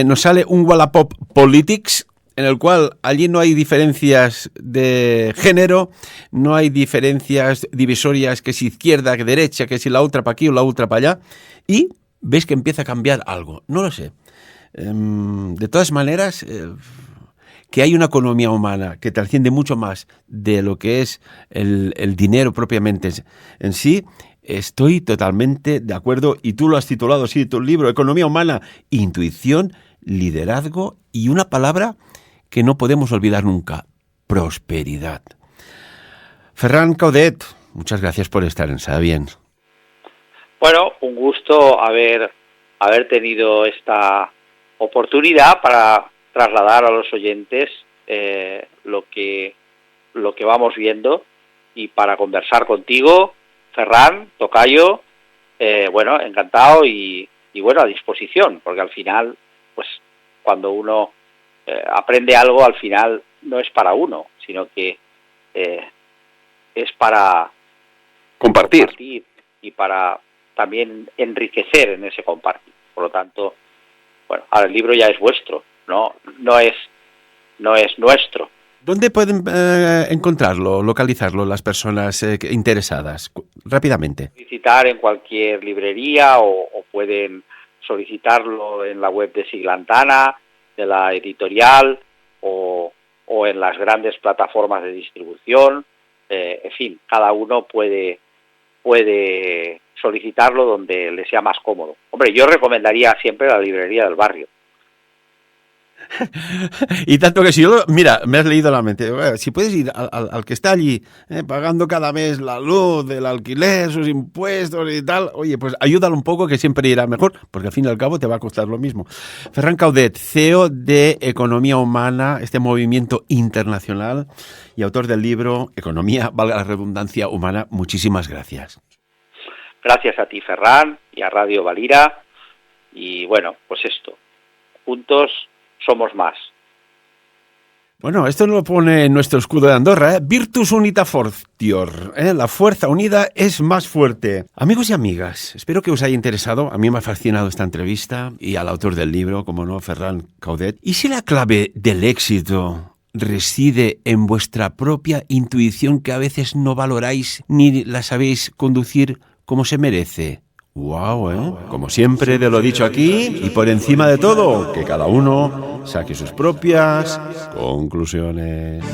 nos sale un Wallapop Politics, en el cual allí no hay diferencias de género, no hay diferencias divisorias, que si izquierda, que derecha, que si la otra para aquí o la otra para allá, y ves que empieza a cambiar algo. No lo sé. De todas maneras, que hay una economía humana que trasciende mucho más de lo que es el dinero propiamente en sí, estoy totalmente de acuerdo, y tú lo has titulado así, tu libro, Economía Humana, Intuición, Liderazgo y una palabra que no podemos olvidar nunca, prosperidad. Ferran Caudet, muchas gracias por estar en Sabiens. Bueno, un gusto haber tenido esta oportunidad para trasladar a los oyentes lo que vamos viendo, y para conversar contigo, Ferran, tocayo, bueno, encantado y bueno, a disposición, porque al final, pues cuando uno aprende algo, al final no es para uno, sino que es para compartir y para también enriquecer en ese compartir. Por lo tanto, bueno, ahora el libro ya es vuestro, no es nuestro. ¿Dónde pueden encontrarlo, localizarlo las personas interesadas? Rápidamente. Visitar en cualquier librería o pueden solicitarlo en la web de Siglantana, de la editorial, o en las grandes plataformas de distribución. En fin, cada uno puede solicitarlo donde le sea más cómodo. Hombre, yo recomendaría siempre la librería del barrio. Y tanto que si yo, mira, me has leído la mente, si puedes ir al que está allí pagando cada mes la luz, el alquiler, sus impuestos y tal, oye, pues ayúdalo un poco, que siempre irá mejor, porque al fin y al cabo te va a costar lo mismo. Ferran Caudet, CEO de Economía Humana, este movimiento internacional, y autor del libro Economía, valga la redundancia, humana. Muchísimas gracias. Gracias a ti, Ferran, y a Radio Valira, y bueno, pues esto, juntos somos más. Bueno, esto lo pone en nuestro escudo de Andorra, Virtus Unita Fortior, la fuerza unida es más fuerte. Amigos y amigas, espero que os haya interesado. A mí me ha fascinado esta entrevista, y al autor del libro, como no, Ferran Caudet. ¿Y si la clave del éxito reside en vuestra propia intuición, que a veces no valoráis ni la sabéis conducir como se merece? ¡Wow! Como siempre, de lo dicho aquí, y por encima de todo, que cada uno saque sus propias conclusiones.